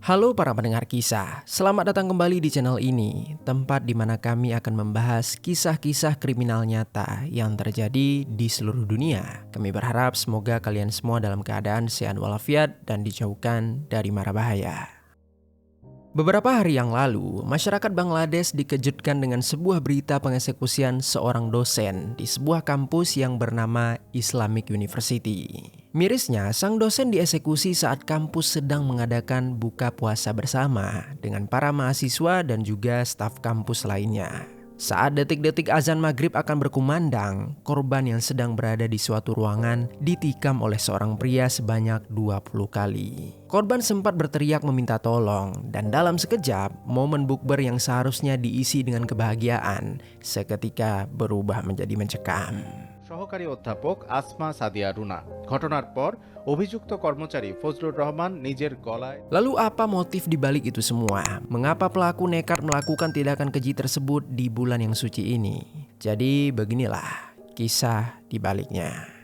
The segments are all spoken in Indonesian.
Halo para pendengar kisah, selamat datang kembali di channel ini, tempat di mana kami akan membahas kisah-kisah kriminal nyata yang terjadi di seluruh dunia. Kami berharap semoga kalian semua dalam keadaan sehat walafiat dan dijauhkan dari mara bahaya. Beberapa hari yang lalu, masyarakat Bangladesh dikejutkan dengan sebuah berita pengeksekusian seorang dosen di sebuah kampus yang bernama Islamic University. Mirisnya, sang dosen dieksekusi saat kampus sedang mengadakan buka puasa bersama dengan para mahasiswa dan juga staf kampus lainnya. Saat detik-detik azan maghrib akan berkumandang, korban yang sedang berada di suatu ruangan ditikam oleh seorang pria sebanyak 20 kali. Korban sempat berteriak meminta tolong dan dalam sekejap, momen bukber yang seharusnya diisi dengan kebahagiaan seketika berubah menjadi mencekam. সহকারী অধ্যাপক আসমা সাদিয়া রুনা ঘটনার পর অভিযুক্ত কর্মচারী ফজলুর রহমান নিজের গলায়। Lalu apa motif dibalik itu semua? Mengapa pelaku nekat melakukan tindakan keji tersebut di bulan yang suci ini? Jadi beginilah kisah dibaliknya.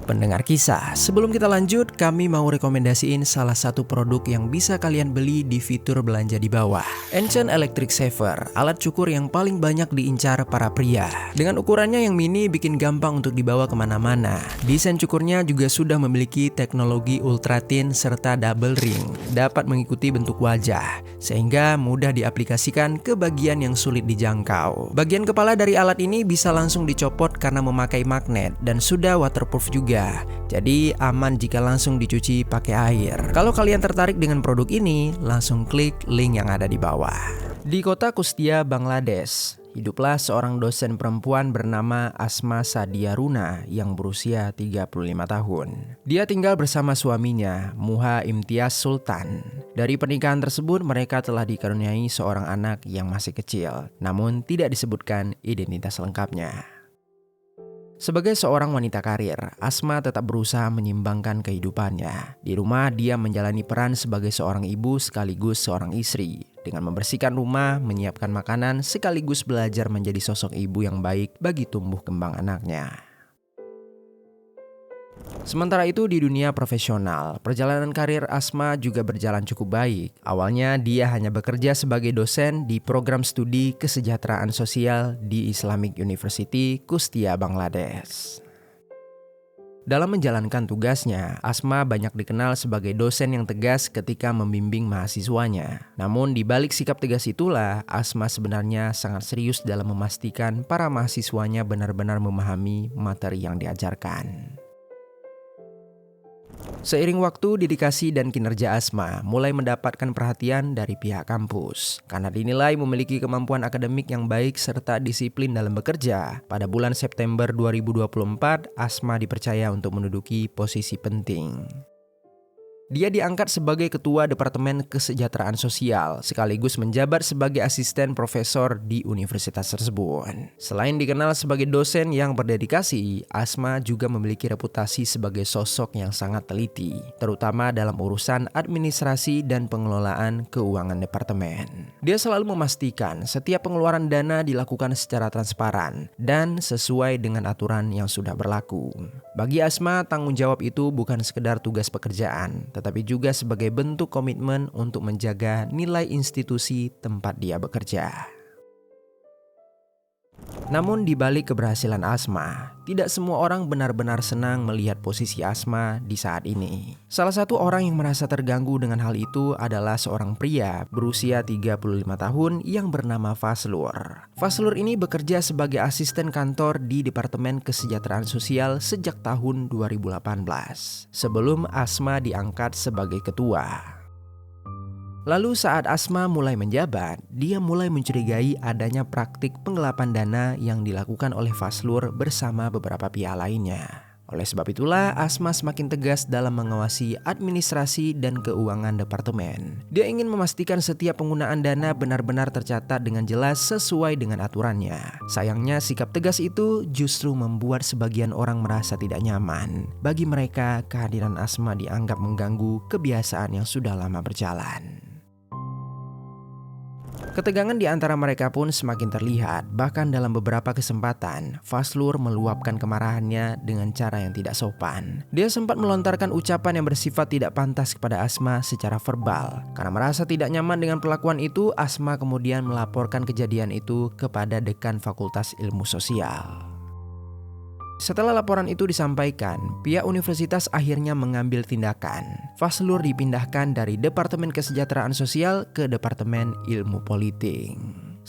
Pendengar kisah, sebelum kita lanjut, kami mau rekomendasiin salah satu produk yang bisa kalian beli di fitur belanja di bawah. Enchant Electric Saver, alat cukur yang paling banyak diincar para pria. Dengan ukurannya yang mini bikin gampang untuk dibawa kemana-mana. Desain cukurnya juga sudah memiliki teknologi ultra thin serta double ring. Dapat mengikuti bentuk wajah, sehingga mudah diaplikasikan ke bagian yang sulit dijangkau. Bagian kepala dari alat ini bisa langsung dicopot karena memakai magnet dan sudah waterproof juga. Jadi aman jika langsung dicuci pakai air. Kalau kalian tertarik dengan produk ini, langsung klik link yang ada di bawah. Di kota Kustia, Bangladesh, hiduplah seorang dosen perempuan bernama Asma Sadia Runa yang berusia 35 tahun. Dia tinggal bersama suaminya, Muha Imtiaz Sultan. Dari pernikahan tersebut, mereka telah dikaruniai seorang anak yang masih kecil, namun tidak disebutkan identitas lengkapnya. Sebagai seorang wanita karir, Asma tetap berusaha menyimbangkan kehidupannya. Di rumah, dia menjalani peran sebagai seorang ibu sekaligus seorang istri. Dengan membersihkan rumah, menyiapkan makanan, sekaligus belajar menjadi sosok ibu yang baik bagi tumbuh kembang anaknya. Sementara itu di dunia profesional, perjalanan karir Asma juga berjalan cukup baik. Awalnya dia hanya bekerja sebagai dosen di program studi kesejahteraan sosial di Islamic University, Kustia, Bangladesh. Dalam menjalankan tugasnya, Asma banyak dikenal sebagai dosen yang tegas ketika membimbing mahasiswanya. Namun di balik sikap tegas itulah, Asma sebenarnya sangat serius dalam memastikan para mahasiswanya benar-benar memahami materi yang diajarkan. Seiring waktu, dedikasi dan kinerja Asma mulai mendapatkan perhatian dari pihak kampus. Karena dinilai memiliki kemampuan akademik yang baik serta disiplin dalam bekerja, pada bulan September 2024, Asma dipercaya untuk menduduki posisi penting. Dia diangkat sebagai ketua Departemen Kesejahteraan Sosial, sekaligus menjabat sebagai asisten profesor di universitas tersebut. Selain dikenal sebagai dosen yang berdedikasi, Asma juga memiliki reputasi sebagai sosok yang sangat teliti, terutama dalam urusan administrasi dan pengelolaan keuangan departemen. Dia selalu memastikan setiap pengeluaran dana dilakukan secara transparan dan sesuai dengan aturan yang sudah berlaku. Bagi Asma, tanggung jawab itu bukan sekedar tugas pekerjaan, tetapi juga sebagai bentuk komitmen untuk menjaga nilai institusi tempat dia bekerja. Namun di balik keberhasilan Asma, tidak semua orang benar-benar senang melihat posisi Asma di saat ini. Salah satu orang yang merasa terganggu dengan hal itu adalah seorang pria berusia 35 tahun yang bernama Faslur. Faslur ini bekerja sebagai asisten kantor di Departemen Kesejahteraan Sosial sejak tahun 2018, sebelum Asma diangkat sebagai ketua. Lalu saat Asma mulai menjabat, dia mulai mencurigai adanya praktik penggelapan dana yang dilakukan oleh Faslur bersama beberapa pihak lainnya. Oleh sebab itulah, Asma semakin tegas dalam mengawasi administrasi dan keuangan departemen. Dia ingin memastikan setiap penggunaan dana benar-benar tercatat dengan jelas sesuai dengan aturannya. Sayangnya, sikap tegas itu justru membuat sebagian orang merasa tidak nyaman. Bagi mereka, kehadiran Asma dianggap mengganggu kebiasaan yang sudah lama berjalan. Ketegangan di antara mereka pun semakin terlihat, bahkan dalam beberapa kesempatan, Fazlur meluapkan kemarahannya dengan cara yang tidak sopan. Dia sempat melontarkan ucapan yang bersifat tidak pantas kepada Asma secara verbal. Karena merasa tidak nyaman dengan perlakuan itu, Asma kemudian melaporkan kejadian itu kepada dekan Fakultas Ilmu Sosial. Setelah laporan itu disampaikan, pihak universitas akhirnya mengambil tindakan. Fazlur dipindahkan dari Departemen Kesejahteraan Sosial ke Departemen Ilmu Politik.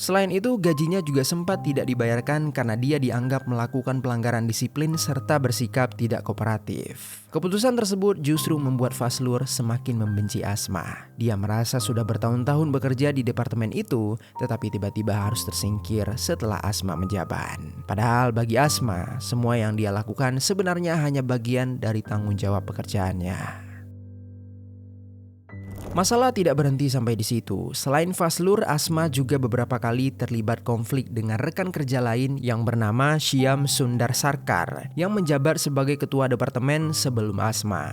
Selain itu, gajinya juga sempat tidak dibayarkan karena dia dianggap melakukan pelanggaran disiplin serta bersikap tidak kooperatif. Keputusan tersebut justru membuat Fazlur semakin membenci Asma. Dia merasa sudah bertahun-tahun bekerja di departemen itu, tetapi tiba-tiba harus tersingkir setelah Asma menjabat. Padahal bagi Asma, semua yang dia lakukan sebenarnya hanya bagian dari tanggung jawab pekerjaannya. Masalah tidak berhenti sampai di situ. Selain Fazlur, Asma juga beberapa kali terlibat konflik dengan rekan kerja lain yang bernama Syam Sundar Sarkar yang menjabat sebagai ketua departemen sebelum Asma.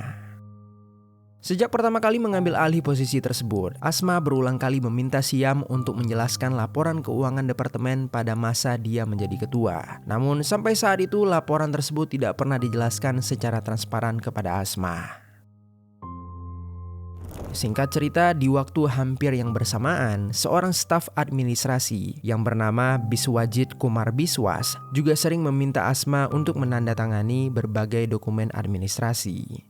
Sejak pertama kali mengambil alih posisi tersebut, Asma berulang kali meminta Syam untuk menjelaskan laporan keuangan departemen pada masa dia menjadi ketua. Namun sampai saat itu laporan tersebut tidak pernah dijelaskan secara transparan kepada Asma. Singkat cerita, di waktu hampir yang bersamaan, seorang staf administrasi yang bernama Biswajit Kumar Biswas juga sering meminta Asma untuk menandatangani berbagai dokumen administrasi.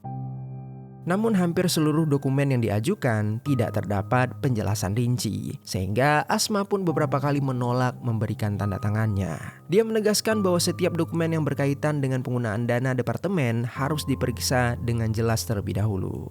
Namun hampir seluruh dokumen yang diajukan tidak terdapat penjelasan rinci, sehingga Asma pun beberapa kali menolak memberikan tanda tangannya. Dia menegaskan bahwa setiap dokumen yang berkaitan dengan penggunaan dana departemen harus diperiksa dengan jelas terlebih dahulu.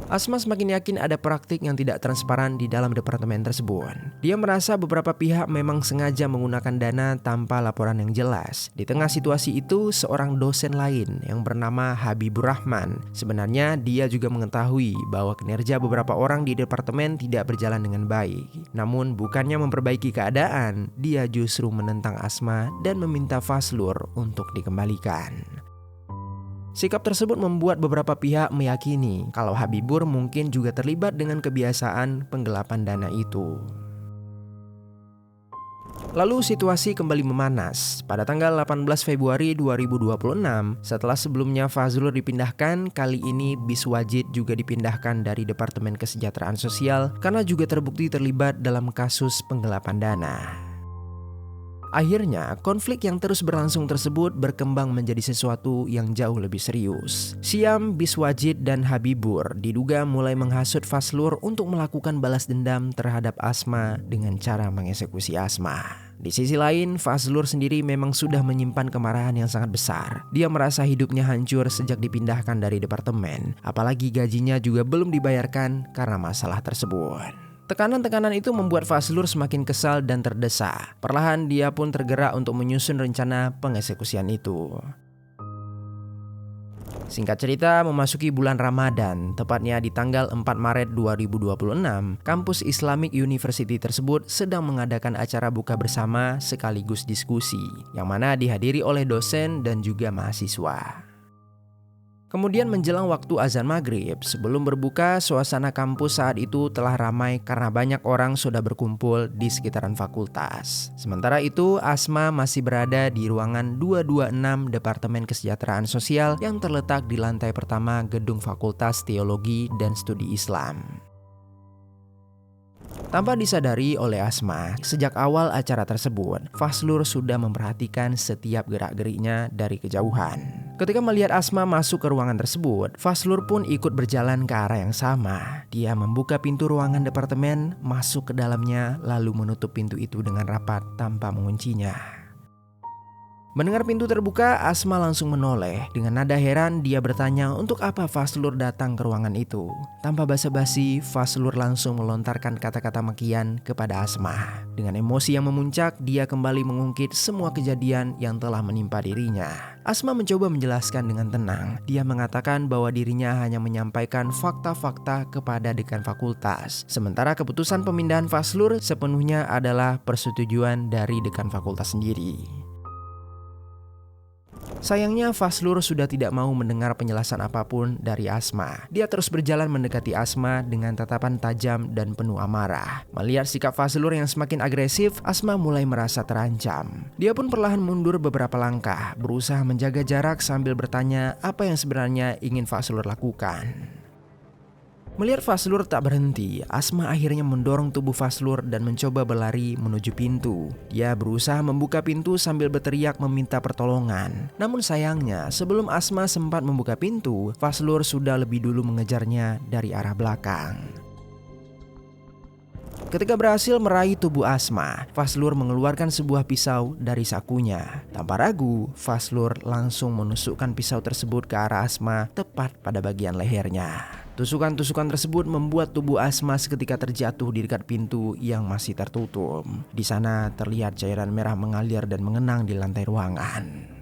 Asma semakin yakin ada praktik yang tidak transparan di dalam departemen tersebut. Dia merasa beberapa pihak memang sengaja menggunakan dana tanpa laporan yang jelas. Di tengah situasi itu, seorang dosen lain yang bernama Habibur Rahman, sebenarnya dia juga mengetahui bahwa kinerja beberapa orang di departemen tidak berjalan dengan baik. Namun bukannya memperbaiki keadaan, dia justru menentang Asma dan meminta Fazlur untuk dikembalikan. Sikap tersebut membuat beberapa pihak meyakini kalau Habibur mungkin juga terlibat dengan kebiasaan penggelapan dana itu. Lalu situasi kembali memanas. Pada tanggal 18 Februari 2026, setelah sebelumnya Fazlur dipindahkan, kali ini Biswajit juga dipindahkan dari Departemen Kesejahteraan Sosial karena juga terbukti terlibat dalam kasus penggelapan dana. Akhirnya, konflik yang terus berlangsung tersebut berkembang menjadi sesuatu yang jauh lebih serius. Syam, Biswajit, dan Habibur diduga mulai menghasut Fazlur untuk melakukan balas dendam terhadap Asma dengan cara mengeksekusi Asma. Di sisi lain, Fazlur sendiri memang sudah menyimpan kemarahan yang sangat besar. Dia merasa hidupnya hancur sejak dipindahkan dari departemen, apalagi gajinya juga belum dibayarkan karena masalah tersebut. Tekanan-tekanan itu membuat Fazlur semakin kesal dan terdesak. Perlahan dia pun tergerak untuk menyusun rencana pengeksekusian itu. Singkat cerita, memasuki bulan Ramadan, tepatnya di tanggal 4 Maret 2026, kampus Islamic University tersebut sedang mengadakan acara buka bersama sekaligus diskusi, yang mana dihadiri oleh dosen dan juga mahasiswa. Kemudian menjelang waktu azan maghrib, sebelum berbuka, suasana kampus saat itu telah ramai karena banyak orang sudah berkumpul di sekitaran fakultas. Sementara itu, Asma masih berada di ruangan 226 Departemen Kesejahteraan Sosial yang terletak di lantai pertama gedung Fakultas Teologi dan Studi Islam. Tanpa disadari oleh Asma, sejak awal acara tersebut, Fazlur sudah memperhatikan setiap gerak-geriknya dari kejauhan. Ketika melihat Asma masuk ke ruangan tersebut, Fazlur pun ikut berjalan ke arah yang sama. Dia membuka pintu ruangan departemen, masuk ke dalamnya, lalu menutup pintu itu dengan rapat tanpa menguncinya. Mendengar pintu terbuka, Asma langsung menoleh. Dengan nada heran, dia bertanya untuk apa Fazlur datang ke ruangan itu. Tanpa basa-basi, Fazlur langsung melontarkan kata-kata makian kepada Asma. Dengan emosi yang memuncak, dia kembali mengungkit semua kejadian yang telah menimpa dirinya. Asma mencoba menjelaskan dengan tenang. Dia mengatakan bahwa dirinya hanya menyampaikan fakta-fakta kepada dekan fakultas. Sementara keputusan pemindahan Fazlur sepenuhnya adalah persetujuan dari dekan fakultas sendiri. Sayangnya Fazlur sudah tidak mau mendengar penjelasan apapun dari Asma. Dia terus berjalan mendekati Asma dengan tatapan tajam dan penuh amarah. Melihat sikap Fazlur yang semakin agresif, Asma mulai merasa terancam. Dia pun perlahan mundur beberapa langkah, berusaha menjaga jarak sambil bertanya apa yang sebenarnya ingin Fazlur lakukan. Melihat Fazlur tak berhenti, Asma akhirnya mendorong tubuh Fazlur dan mencoba berlari menuju pintu. Dia berusaha membuka pintu sambil berteriak meminta pertolongan. Namun sayangnya, sebelum Asma sempat membuka pintu, Fazlur sudah lebih dulu mengejarnya dari arah belakang. Ketika berhasil meraih tubuh Asma, Fazlur mengeluarkan sebuah pisau dari sakunya. Tanpa ragu, Fazlur langsung menusukkan pisau tersebut ke arah Asma tepat pada bagian lehernya. Tusukan-tusukan tersebut membuat tubuh Asma seketika terjatuh di dekat pintu yang masih tertutup. Di sana terlihat cairan merah mengalir dan mengenang di lantai ruangan.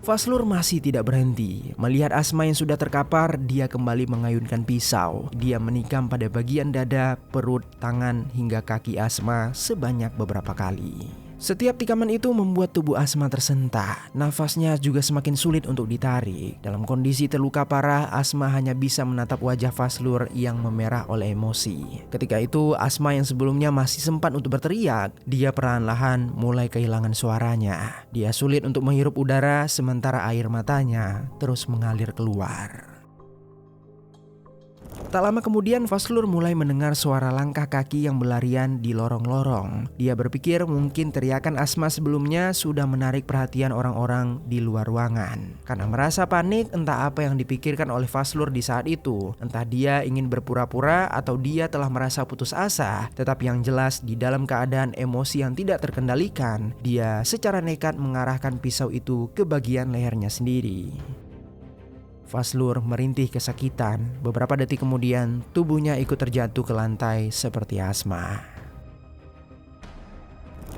Fazlur masih tidak berhenti. Melihat Asma yang sudah terkapar, dia kembali mengayunkan pisau. Dia menikam pada bagian dada, perut, tangan, hingga kaki Asma sebanyak beberapa kali. Setiap tikaman itu membuat tubuh Asma tersentak. Nafasnya juga semakin sulit untuk ditarik. Dalam kondisi terluka parah, Asma hanya bisa menatap wajah Fazlur yang memerah oleh emosi. Ketika itu, Asma yang sebelumnya masih sempat untuk berteriak, dia perlahan-lahan mulai kehilangan suaranya. Dia sulit untuk menghirup udara sementara air matanya terus mengalir keluar. Tak lama kemudian Fazlur mulai mendengar suara langkah kaki yang berlarian di lorong-lorong. Dia berpikir mungkin teriakan Asma sebelumnya sudah menarik perhatian orang-orang di luar ruangan. Karena merasa panik, entah apa yang dipikirkan oleh Fazlur di saat itu. Entah dia ingin berpura-pura atau dia telah merasa putus asa. Tetapi yang jelas di dalam keadaan emosi yang tidak terkendalikan, dia secara nekat mengarahkan pisau itu ke bagian lehernya sendiri. Fazlur merintih kesakitan. Beberapa detik kemudian, tubuhnya ikut terjatuh ke lantai seperti Asma.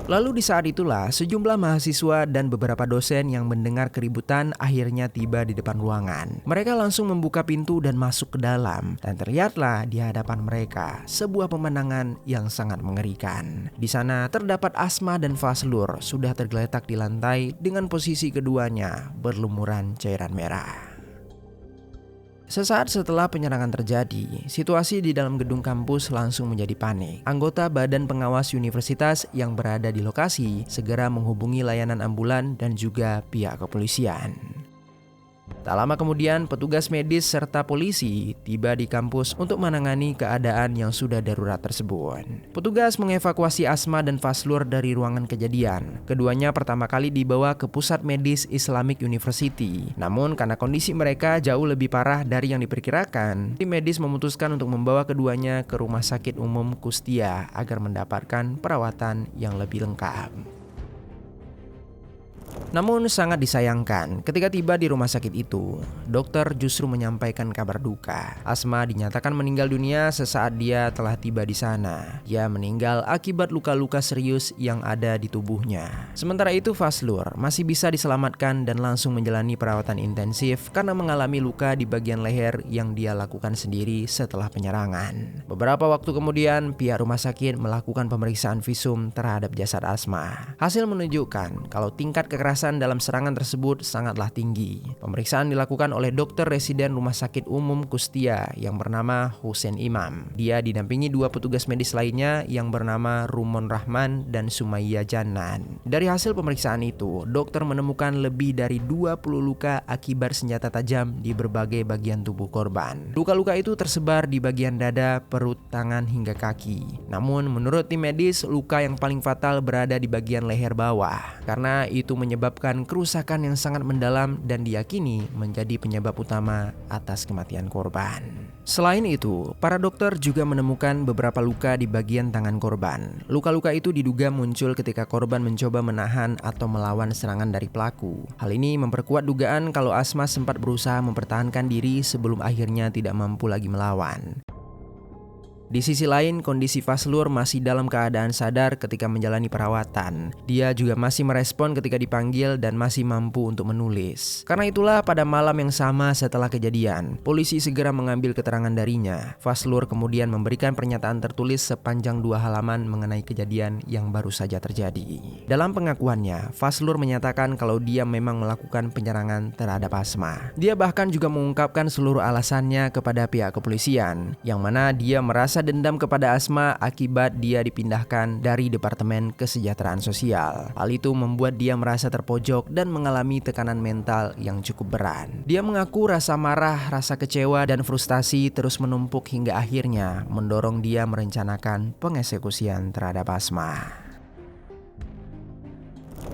Lalu di saat itulah, sejumlah mahasiswa dan beberapa dosen yang mendengar keributan akhirnya tiba di depan ruangan. Mereka langsung membuka pintu dan masuk ke dalam. Dan terlihatlah di hadapan mereka sebuah pemandangan yang sangat mengerikan. Di sana terdapat Asma dan Fazlur sudah tergeletak di lantai dengan posisi keduanya berlumuran cairan merah. Sesaat setelah penyerangan terjadi, situasi di dalam gedung kampus langsung menjadi panik. Anggota Badan Pengawas Universitas yang berada di lokasi segera menghubungi layanan ambulan dan juga pihak kepolisian. Tak lama kemudian, petugas medis serta polisi tiba di kampus untuk menangani keadaan yang sudah darurat tersebut. Petugas mengevakuasi Asma dan Fazlur dari ruangan kejadian. Keduanya pertama kali dibawa ke Pusat Medis Islamic University. Namun karena kondisi mereka jauh lebih parah dari yang diperkirakan, tim medis memutuskan untuk membawa keduanya ke Rumah Sakit Umum Kustia agar mendapatkan perawatan yang lebih lengkap. Namun sangat disayangkan, ketika tiba di rumah sakit itu, dokter justru menyampaikan kabar duka. Asma dinyatakan meninggal dunia sesaat dia telah tiba di sana. Dia meninggal akibat luka-luka serius yang ada di tubuhnya. Sementara itu Fazlur masih bisa diselamatkan dan langsung menjalani perawatan intensif karena mengalami luka di bagian leher yang dia lakukan sendiri setelah penyerangan. Beberapa waktu kemudian, pihak rumah sakit melakukan pemeriksaan visum terhadap jasad Asma. Hasil menunjukkan kalau tingkat kekerasan dalam serangan tersebut sangatlah tinggi. Pemeriksaan dilakukan oleh dokter residen Rumah Sakit Umum Kustia yang bernama Hussein Imam. Dia didampingi dua petugas medis lainnya yang bernama Rumon Rahman dan Sumayya Janan. Dari hasil pemeriksaan itu, dokter menemukan lebih dari 20 luka akibat senjata tajam di berbagai bagian tubuh korban. Luka-luka itu tersebar di bagian dada, perut, tangan, hingga kaki. Namun menurut tim medis, luka yang paling fatal berada di bagian leher bawah. Karena itu menyebabkan kerusakan yang sangat mendalam dan diyakini menjadi penyebab utama atas kematian korban. Selain itu, para dokter juga menemukan beberapa luka di bagian tangan korban. Luka-luka itu diduga muncul ketika korban mencoba menahan atau melawan serangan dari pelaku. Hal ini memperkuat dugaan kalau Asma sempat berusaha mempertahankan diri sebelum akhirnya tidak mampu lagi melawan. Di sisi lain, kondisi Fazlur masih dalam keadaan sadar ketika menjalani perawatan. Dia juga masih merespon ketika dipanggil dan masih mampu untuk menulis. Karena itulah pada malam yang sama setelah kejadian, polisi segera mengambil keterangan darinya. Fazlur kemudian memberikan pernyataan tertulis sepanjang 2 halaman mengenai kejadian yang baru saja terjadi. Dalam pengakuannya, Fazlur menyatakan kalau dia memang melakukan penyerangan terhadap Asma. Dia bahkan juga mengungkapkan seluruh alasannya kepada pihak kepolisian, yang mana dia merasa dendam kepada Asma akibat dia dipindahkan dari Departemen Kesejahteraan Sosial. Hal itu membuat dia merasa terpojok dan mengalami tekanan mental yang cukup berat. Dia mengaku rasa marah, rasa kecewa, dan frustasi terus menumpuk hingga akhirnya mendorong dia merencanakan pengeksekusian terhadap Asma.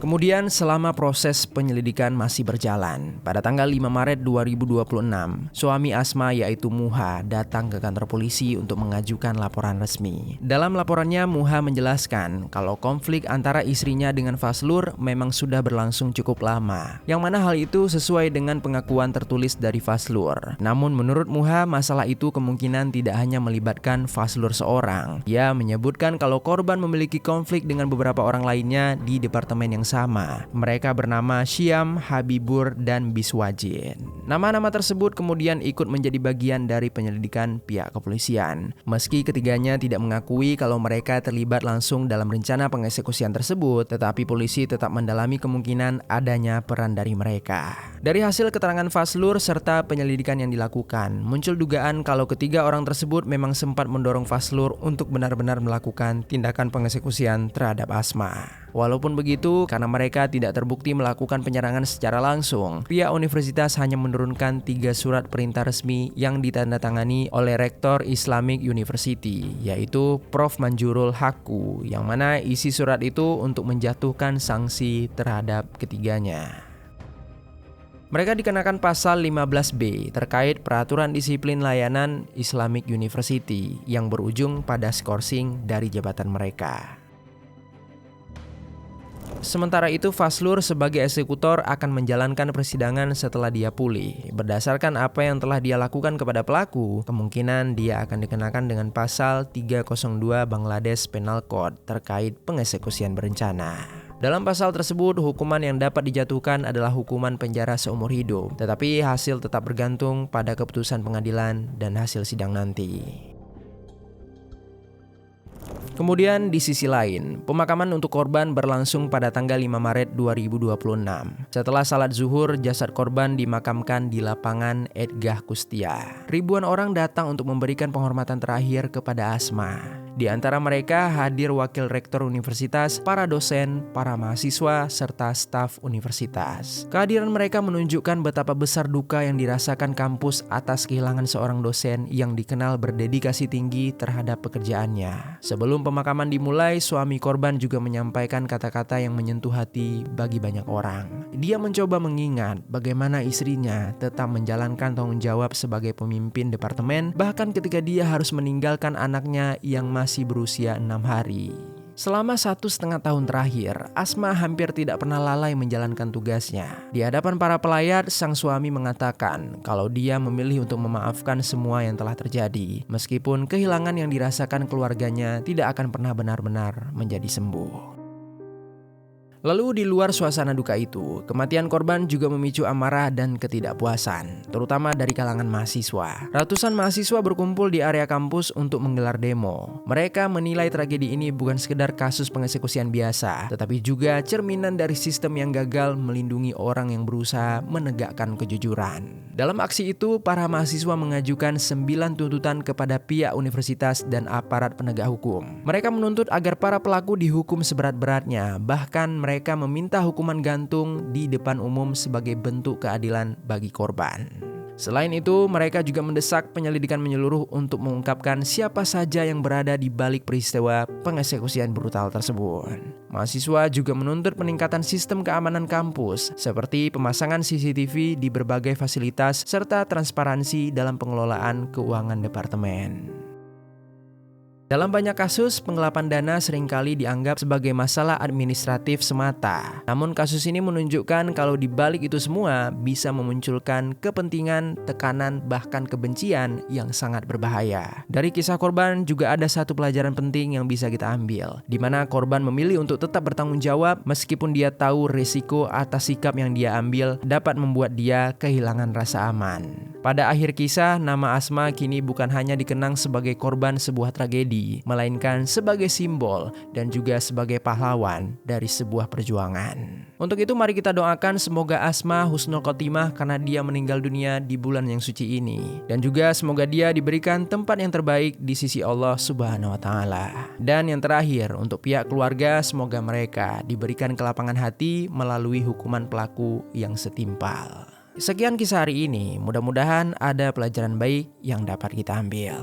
Kemudian selama proses penyelidikan masih berjalan, pada tanggal 5 Maret 2026, suami Asma yaitu Muha datang ke kantor polisi untuk mengajukan laporan resmi. Dalam laporannya, Muha menjelaskan kalau konflik antara istrinya dengan Fazlur memang sudah berlangsung cukup lama, yang mana hal itu sesuai dengan pengakuan tertulis dari Fazlur. Namun menurut Muha, masalah itu kemungkinan tidak hanya melibatkan Fazlur seorang. Ia menyebutkan kalau korban memiliki konflik dengan beberapa orang lainnya di departemen yang sama. Mereka bernama Syam, Habibur, dan Biswajin. Nama-nama tersebut kemudian ikut menjadi bagian dari penyelidikan pihak kepolisian. Meski ketiganya tidak mengakui kalau mereka terlibat langsung dalam rencana pengeksekusian tersebut, tetapi polisi tetap mendalami kemungkinan adanya peran dari mereka. Dari hasil keterangan Fazlur serta penyelidikan yang dilakukan, muncul dugaan kalau ketiga orang tersebut memang sempat mendorong Fazlur untuk benar-benar melakukan tindakan pengeksekusian terhadap Asma. Walaupun begitu, karena mereka tidak terbukti melakukan penyerangan secara langsung, pihak universitas hanya menurunkan 3 surat perintah resmi yang ditandatangani oleh Rektor Islamic University, yaitu Prof. Manjurul Haqqu, yang mana isi surat itu untuk menjatuhkan sanksi terhadap ketiganya. Mereka dikenakan pasal 15B terkait peraturan disiplin layanan Islamic University yang berujung pada skorsing dari jabatan mereka. Sementara itu, Fazlur sebagai eksekutor akan menjalankan persidangan setelah dia pulih. Berdasarkan apa yang telah dia lakukan kepada pelaku, kemungkinan dia akan dikenakan dengan pasal 302 Bangladesh Penal Code terkait pengeksekusian berencana. Dalam pasal tersebut, hukuman yang dapat dijatuhkan adalah hukuman penjara seumur hidup, tetapi hasil tetap bergantung pada keputusan pengadilan dan hasil sidang nanti. Kemudian di sisi lain, pemakaman untuk korban berlangsung pada tanggal 5 Maret 2026. Setelah salat zuhur, jasad korban dimakamkan di lapangan Edgah Kustia. Ribuan orang datang untuk memberikan penghormatan terakhir kepada Asma. Di antara mereka hadir wakil rektor universitas, para dosen, para mahasiswa, serta staf universitas. Kehadiran mereka menunjukkan betapa besar duka yang dirasakan kampus atas kehilangan seorang dosen yang dikenal berdedikasi tinggi terhadap pekerjaannya. Sebelum pemakaman dimulai, suami korban juga menyampaikan kata-kata yang menyentuh hati bagi banyak orang. Dia mencoba mengingat bagaimana istrinya tetap menjalankan tanggung jawab sebagai pemimpin departemen, bahkan ketika dia harus meninggalkan anaknya yang masih berusia 6 hari. Selama 1,5 tahun terakhir, Asma hampir tidak pernah lalai menjalankan tugasnya. Di hadapan para pelayat, sang suami mengatakan kalau dia memilih untuk memaafkan semua yang telah terjadi, meskipun kehilangan yang dirasakan keluarganya tidak akan pernah benar-benar menjadi sembuh. Lalu di luar suasana duka itu, kematian korban juga memicu amarah dan ketidakpuasan, terutama dari kalangan mahasiswa. Ratusan mahasiswa berkumpul di area kampus untuk menggelar demo. Mereka menilai tragedi ini bukan sekedar kasus pengeksekusian biasa, tetapi juga cerminan dari sistem yang gagal melindungi orang yang berusaha menegakkan kejujuran. Dalam aksi itu, para mahasiswa mengajukan 9 tuntutan kepada pihak universitas dan aparat penegak hukum. Mereka menuntut agar para pelaku dihukum seberat-beratnya, bahkan mereka meminta hukuman gantung di depan umum sebagai bentuk keadilan bagi korban. Selain itu, mereka juga mendesak penyelidikan menyeluruh untuk mengungkapkan siapa saja yang berada di balik peristiwa pengeksekusian brutal tersebut. Mahasiswa juga menuntut peningkatan sistem keamanan kampus, seperti pemasangan CCTV di berbagai fasilitas serta transparansi dalam pengelolaan keuangan departemen. Dalam banyak kasus, penggelapan dana seringkali dianggap sebagai masalah administratif semata. Namun kasus ini menunjukkan kalau di balik itu semua bisa memunculkan kepentingan, tekanan, bahkan kebencian yang sangat berbahaya. Dari kisah korban juga ada satu pelajaran penting yang bisa kita ambil, di mana korban memilih untuk tetap bertanggung jawab meskipun dia tahu risiko atas sikap yang dia ambil dapat membuat dia kehilangan rasa aman. Pada akhir kisah, nama Asma kini bukan hanya dikenang sebagai korban sebuah tragedi, melainkan sebagai simbol dan juga sebagai pahlawan dari sebuah perjuangan. Untuk itu mari kita doakan semoga Asma husnul khotimah karena dia meninggal dunia di bulan yang suci ini. Dan juga semoga dia diberikan tempat yang terbaik di sisi Allah Subhanahu wa Ta'ala. Dan yang terakhir, untuk pihak keluarga, semoga mereka diberikan kelapangan hati melalui hukuman pelaku yang setimpal. Sekian kisah hari ini, mudah-mudahan ada pelajaran baik yang dapat kita ambil.